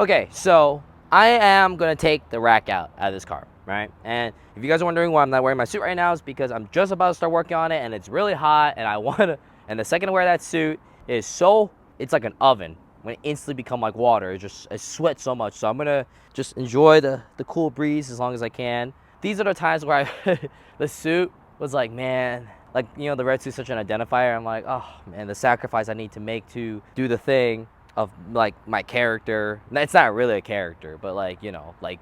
Okay, so I am gonna take the rack out of this car, right? And if you guys are wondering why I'm not wearing my suit right now, it's because I'm just about to start working on it, and it's really hot, and I wanna. And the second I wear that suit, it's like an oven. When it instantly become like water, it sweats so much. So I'm gonna just enjoy the cool breeze as long as I can. These are the times where the suit was like, man, like the red suit's such an identifier. I'm like, oh man, the sacrifice I need to make to do the thing of like my character. It's not really a character, but like like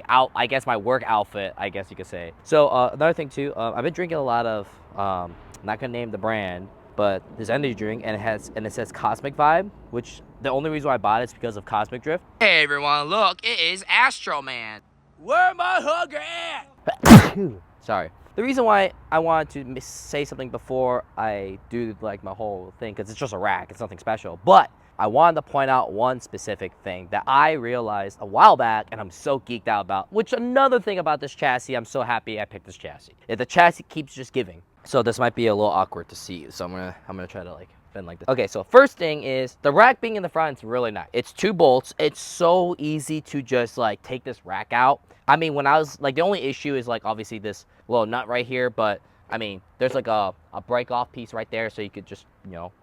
I guess my work outfit, I guess you could say. So another thing too, I've been drinking a lot of I'm not gonna name the brand, but this energy drink, and it says Cosmic Vibe, which the only reason why I bought it is because of Cosmic Drift. Hey everyone, look, it is Astro Man. Where my hugger at? Sorry. The reason why I wanted to say something before I do like my whole thing, because it's just a rack, it's nothing special, but I wanted to point out one specific thing that I realized a while back and I'm so geeked out about, which another thing about this chassis, I'm so happy I picked this chassis. If the chassis keeps just giving. So this might be a little awkward to see, so I'm gonna try to like bend like this. Okay, so first thing is the rack being in the front is really nice. It's 2 bolts. It's so easy to just like take this rack out. I mean, when I was like, the only issue is like obviously this little nut right here, but I mean, there's like a break off piece right there, so you could just,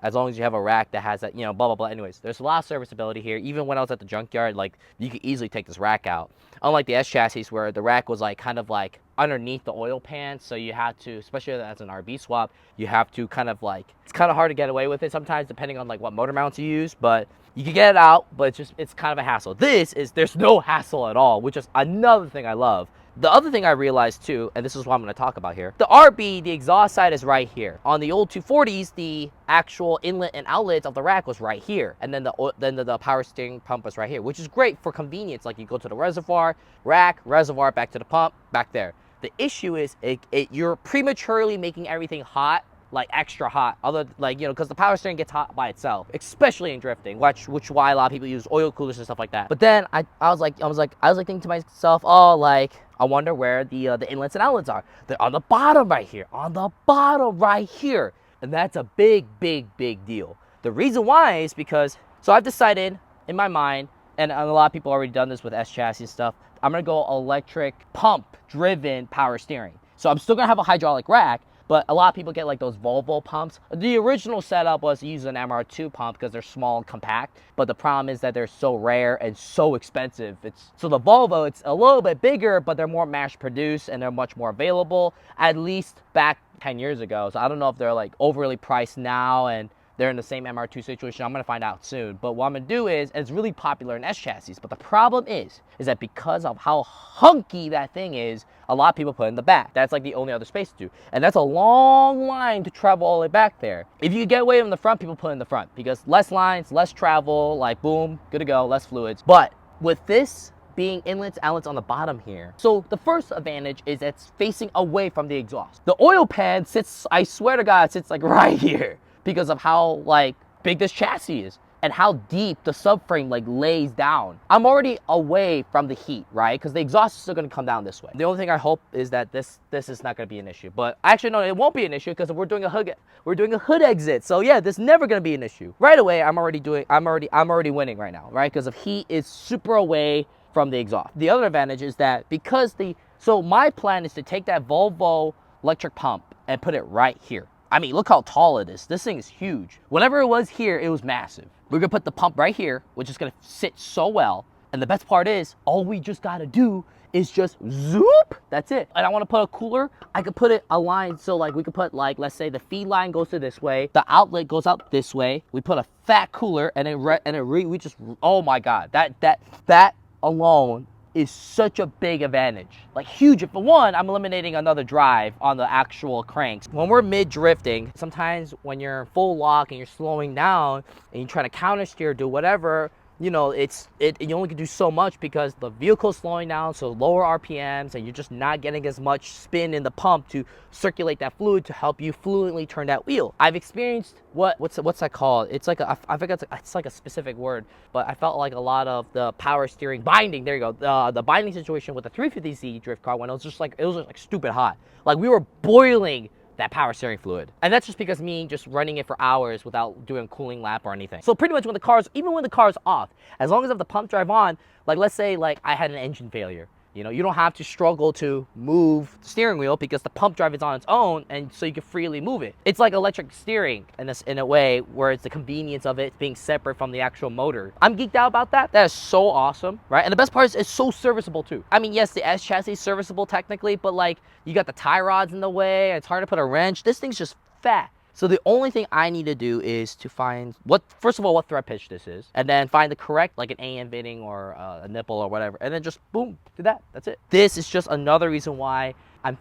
as long as you have a rack that has that, blah, blah, blah. Anyways, there's a lot of serviceability here. Even when I was at the junkyard, like, you could easily take this rack out. Unlike the S chassis, where the rack was like kind of like underneath the oil pan, so you had to, especially as an RB swap, you have to kind of like, it's kind of hard to get away with it sometimes, depending on like what motor mounts you use, but you can get it out, but it's kind of a hassle. There's no hassle at all, which is another thing I love. The other thing I realized too, and this is what I'm going to talk about here, the RB, the exhaust side is right here. On the old 240s, the actual inlet and outlets of the rack was right here, and then the power steering pump was right here, which is great for convenience. Like you go to the reservoir, rack, reservoir, back to the pump, back there. The issue is you're prematurely making everything hot, like extra hot, because the power steering gets hot by itself, especially in drifting, which why a lot of people use oil coolers and stuff like that. But then I was thinking to myself, oh, like, I wonder where the inlets and outlets are. They're on the bottom right here, and that's a big deal. The reason why is because, so I've decided in my mind, and a lot of people already done this with S chassis stuff, I'm gonna go electric pump driven power steering. So I'm still gonna have a hydraulic rack, but a lot of people get like those Volvo pumps. The original setup was to use an MR2 pump because they're small and compact, but the problem is that they're so rare and so expensive. So the Volvo, it's a little bit bigger, but they're more mass produced and they're much more available, at least back 10 years ago. So I don't know if they're like overly priced now and they're in the same MR2 situation. I'm going to find out soon. But what I'm going to do is, it's really popular in S chassis, but the problem is that because of how hunky that thing is, a lot of people put it in the back. That's like the only other space to do. And that's a long line to travel all the way back there. If you get away from the front, people put it in the front because less lines, less travel, like boom, good to go, less fluids. But with this being inlets, outlets on the bottom here. So the first advantage is it's facing away from the exhaust. The oil pan sits, I swear to God, sits like right here, because of how like big this chassis is and how deep the subframe like lays down. I'm already away from the heat, right? Because the exhaust is still gonna come down this way. The only thing I hope is that this is not gonna be an issue. But actually, no, it won't be an issue because we're doing a hood exit. So yeah, this is never gonna be an issue. Right away, I'm already winning right now, right? Because the heat is super away from the exhaust. The other advantage is that so my plan is to take that Volvo electric pump and put it right here. I mean, look how tall it is. This thing is huge. Whenever it was here, it was massive. We're gonna put the pump right here, which is gonna sit so well. And the best part is, all we just gotta do is just zoop, that's it. And I wanna put a cooler, I could put it aligned, so like we could put like, let's say the feed line goes to this way, the outlet goes out this way, we put a fat cooler, and we just, oh my God, that alone is such a big advantage. Like huge. For one, I'm eliminating another drive on the actual cranks. When we're mid drifting, sometimes when you're full lock and you're slowing down and you're trying to counter steer, do whatever, you only can do so much because the vehicle's slowing down, so lower RPMs, and you're just not getting as much spin in the pump to circulate that fluid to help you fluently turn that wheel. I've experienced what's that called? It's like I forget, it's like a specific word, but I felt like a lot of the power steering binding. There you go. The binding situation with the 350Z drift car when it was like stupid hot. Like we were boiling that power steering fluid. And that's just because me just running it for hours without doing a cooling lap or anything. So pretty much even when the car's off, as long as I have the pump drive on, like let's say like I had an engine failure, you know, you don't have to struggle to move the steering wheel because the pump drive is on its own, and so you can freely move it. It's like electric steering in a way where it's the convenience of it being separate from the actual motor. I'm geeked out about that. That is so awesome, right? And the best part is it's so serviceable too. I mean, yes, the S chassis is serviceable technically, but like you got the tie rods in the way. It's hard to put a wrench. This thing's just fat. So the only thing I need to do is to find first of all, what thread pitch this is, and then find the correct, like an AM bitting or a nipple or whatever, and then just boom, do that. That's it. This is just another reason why I'm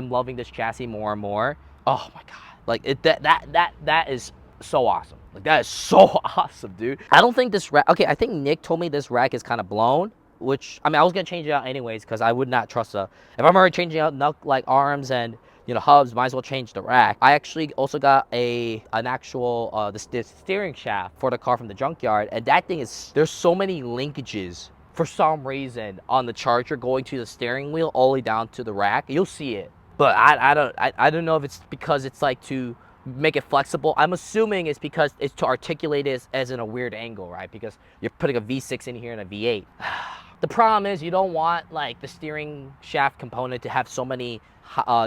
loving this chassis more and more. Oh my god, like that is so awesome. Like that is so awesome, dude. I don't think this rack. Okay, I think Nick told me this rack is kind of blown. Which I mean, I was gonna change it out anyways because I would not trust if I'm already changing out like arms and hubs, might as well change the rack. I actually also got an actual the steering shaft for the car from the junkyard, and that thing there's so many linkages for some reason on the Charger going to the steering wheel all the way down to the rack. You'll see it, but I don't know if it's because it's like to make it flexible. I'm assuming it's because it's to articulate it as in a weird angle, right? Because you're putting a V6 in here and a V8. The problem is you don't want like the steering shaft component to have so many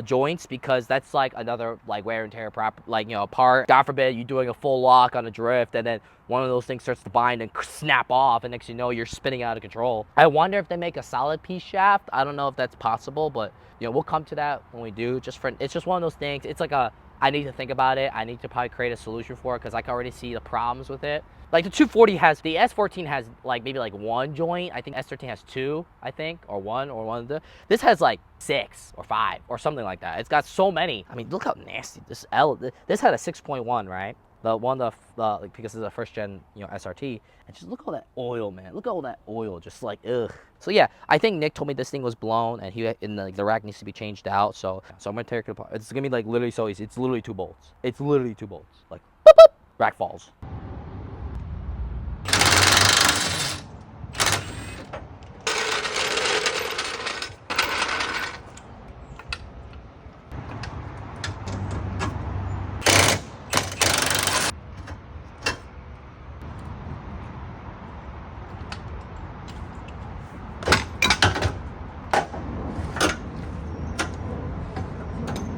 joints, because that's like another like wear and tear part. God forbid you doing a full lock on a drift and then one of those things starts to bind and snap off, and next you know you're spinning out of control. I wonder if they make a solid piece shaft. I don't know if that's possible, but we'll come to that when we do. It's just one of those things. It's like I need to think about it. I need to probably create a solution for it because I can already see the problems with it. Like the 240 the S14 has like maybe like one joint. I think S13 has two, I think, or one of the. This has like 6 or 5 or something like that. It's got so many. I mean, look how nasty this had a 6.1, right? The one like, because it's a first gen SRT, and just look at all that oil, man. Look at all that oil, just like ugh. So yeah, I think Nick told me this thing was blown and the rack needs to be changed out. So I'm gonna take it apart. It's gonna be like literally so easy. It's literally 2 bolts. It's literally 2 bolts. Like boop, boop, rack falls.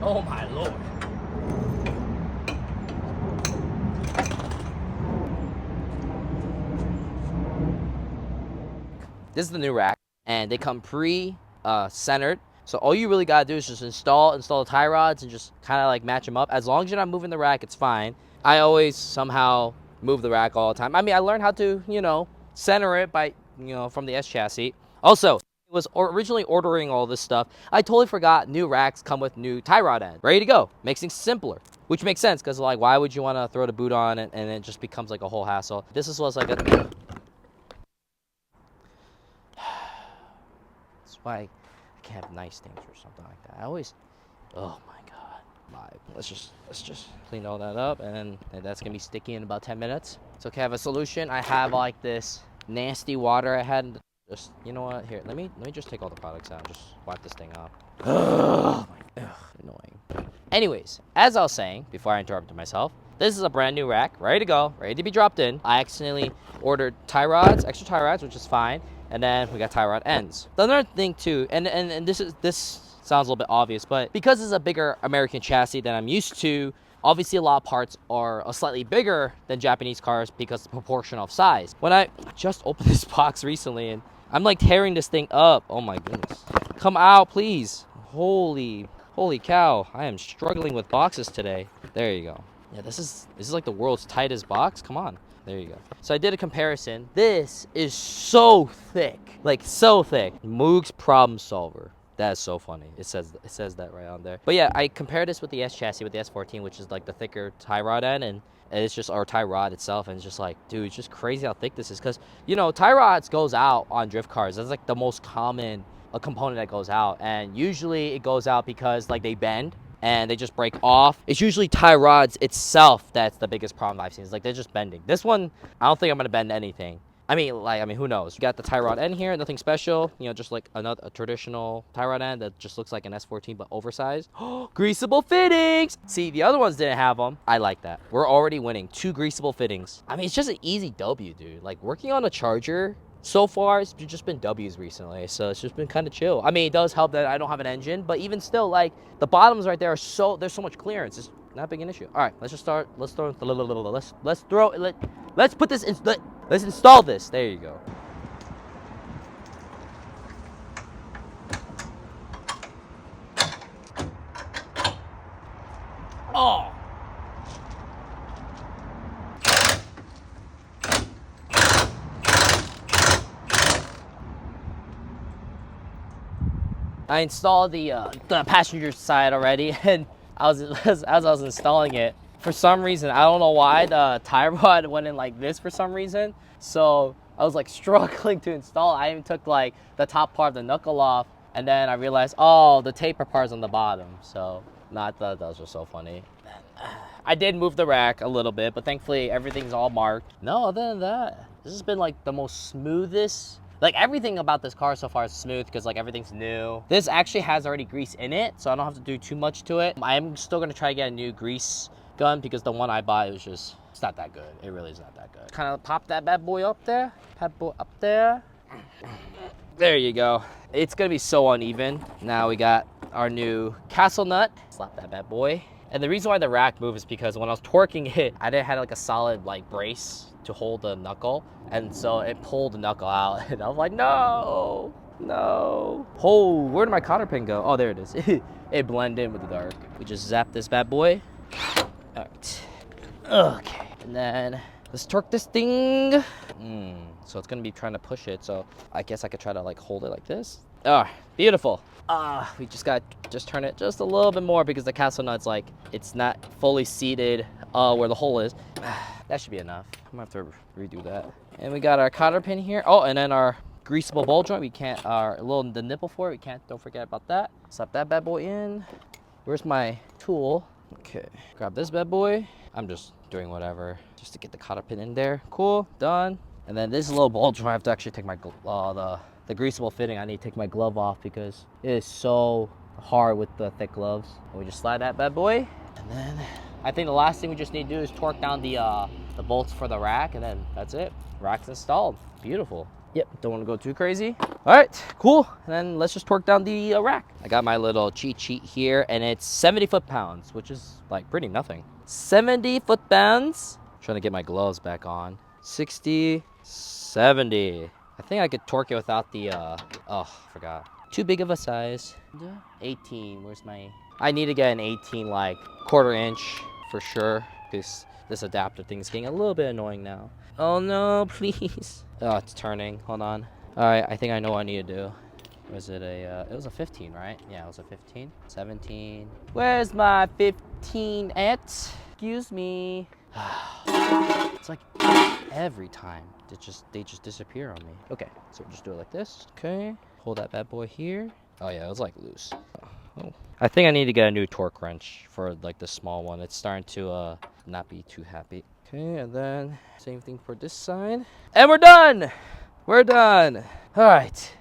Oh my lord. This is the new rack, and they come centered. So all you really gotta do is just install the tie rods and just kind of like match them up. As long as you're not moving the rack, it's fine. I always somehow move the rack all the time. I mean, I learned how to, center it by, from the S chassis. Also, was originally ordering all this stuff, I totally forgot new racks come with new tie rod end. Ready to go. Makes things simpler. Which makes sense, because like, why would you want to throw the boot on and it just becomes like a whole hassle. This was like a... That's why I can't have nice things or something like that. I always... Oh my god. Let's just clean all that up, and that's gonna be sticky in about 10 minutes. So okay, I have a solution. I have like this nasty water I had. Just, you know what? Here, let me just take all the products out and just wipe this thing off. Ugh, annoying. Anyways, as I was saying before I interrupted myself, this is a brand new rack, ready to go, ready to be dropped in. I accidentally ordered extra tie rods, which is fine, and then we got tie rod ends. The other thing too, and this sounds a little bit obvious, but because it's a bigger American chassis than I'm used to, obviously a lot of parts are slightly bigger than Japanese cars because of the proportion of size. When I just opened this box recently, and I'm like tearing this thing up. Oh my goodness. Come out, please. Holy cow. I am struggling with boxes today. There you go. Yeah, this is like the world's tightest box. Come on. There you go. So I did a comparison. This is so thick. Like so thick. Moog's problem solver. That is so funny. It says that right on there. But yeah, I compared this with the S chassis, with the S14, which is like the thicker tie rod end, and it's just our tie rod itself, and it's just like, dude, it's just crazy how thick this is. Because tie rods goes out on drift cars. That's like the most common component that goes out, and usually it goes out because like they bend and they just break off. It's usually tie rods itself that's the biggest problem I've seen. It's like they're just bending. This one, I don't think I'm gonna bend anything. I mean, who knows? You got the tie rod end here, nothing special. You know, just like a traditional tie rod end that just looks like an S14 but oversized. Greasable fittings. See, the other ones didn't have them. I like that. We're already winning 2 greasable fittings. I mean, it's just an easy W, dude. Like working on a Charger. So far, it's just been W's recently, so it's just been kind of chill. I mean, it does help that I don't have an engine, but even still, like, the bottoms right there are there's so much clearance. It's not big an issue. All right, let's just start. Let's put this in, let's install this. There you go. Oh. I installed the passenger side already, and as I was installing it, for some reason, I don't know why, the tie rod went in like this for some reason. So I was like struggling to install. I even took like the top part of the knuckle off, and then I realized, oh, the taper part's on the bottom. So I thought those were so funny. I did move the rack a little bit, but thankfully everything's all marked. No, other than that, this has been like the most smoothest. Like everything about this car so far is smooth because like everything's new. This actually has already grease in it, so I don't have to do too much to it. I am still gonna try to get a new grease gun because the one I bought it's not that good. It really is not that good. Kind of pop that bad boy up there. Bad boy up there. There you go. It's gonna be so uneven. Now we got our new castle nut. Slap that bad boy. And the reason why the rack moved is because when I was torquing it, I didn't have like a solid like brace to hold the knuckle, and so it pulled the knuckle out, and I was like, no. Oh, where did my cotter pin go? Oh, there it is. It blended in with the dark. We just zap this bad boy. All right. Okay, and then let's torque this thing. So it's gonna be trying to push it, so I guess I could try to like hold it like this. Ah, beautiful. We just turn it just a little bit more because the castle nut's like, it's not fully seated where the hole is. That should be enough. I'm gonna have to redo that. And we got our cotter pin here. Oh, and then our greasable ball joint. We can't, the nipple for it. Don't forget about that. Slap that bad boy in. Where's my tool? Okay, grab this bad boy. I'm just doing whatever just to get the cotter pin in there. Cool, done. And then this little ball joint, I have to actually take my, the greasable fitting. I need to take my glove off because it is so hard with the thick gloves. And we just slide that bad boy. And then I think the last thing we just need to do is torque down the bolts for the rack, and then that's it. Rack's installed. Beautiful. Yep, don't want to go too crazy. All right, cool. And then let's just torque down the rack. I got my little cheat sheet here, and it's 70 foot-pounds, which is like pretty nothing. 70 foot-pounds. Trying to get my gloves back on. 60, 70. I think I could torque it without the, forgot. Too big of a size. 18, where's my... I need to get an 18, like, 1/4 inch for sure, because this adapter thing is getting a little bit annoying now. Oh no, please. Oh, it's turning, hold on. All right, I think I know what I need to do. Was it a, it was a 15, right? Yeah, it was a 15. 17. Where's my 15 at? Excuse me. It's like every time they just disappear on me. Okay, so we'll just do it like this. Okay, hold that bad boy here. Oh yeah, it was like loose. Oh. I think I need to get a new torque wrench for like the small one. It's starting to not be too happy. Okay, and then same thing for this side. And we're done! We're done. All right.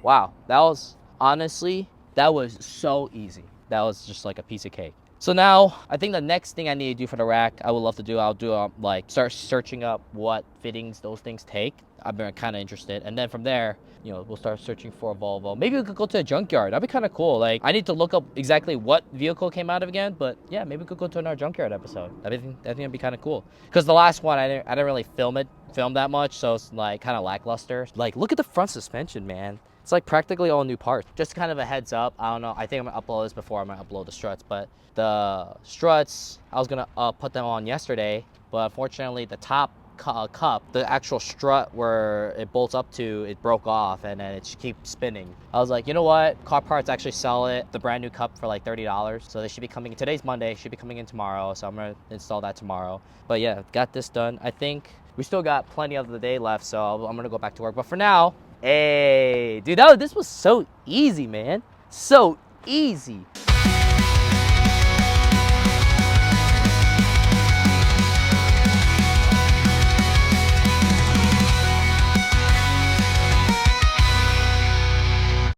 Wow, that was, honestly, that was so easy. That was just like a piece of cake. So now, I think the next thing I need to do for the rack, I'll do like start searching up what fittings those things take. I've been kind of interested, and then from there, you know, we'll start searching for a Volvo. Maybe we could go to a junkyard. That'd be kind of cool. Like, I need to look up exactly what vehicle came out of again, but yeah, maybe we could go to another junkyard episode. I think that'd be kind of cool. Because the last one, I didn't really film that much, so it's like kind of lackluster. Like, look at the front suspension, man. It's like practically all new parts. Just kind of a heads up. I don't know. I think I'm gonna upload this before I'm gonna upload the struts. But the struts, I was gonna put them on yesterday, but unfortunately the top cup, the actual strut where it bolts up to, it broke off, and then it just keeps spinning. I was like, you know what? Car Parts actually sell the brand new cup for like $30. So they should be coming. Today's Monday. Should be coming in tomorrow. So I'm gonna install that tomorrow. But yeah, got this done. I think we still got plenty of the day left, so I'm gonna go back to work. But for now. Hey, dude, this was so easy, man. So easy.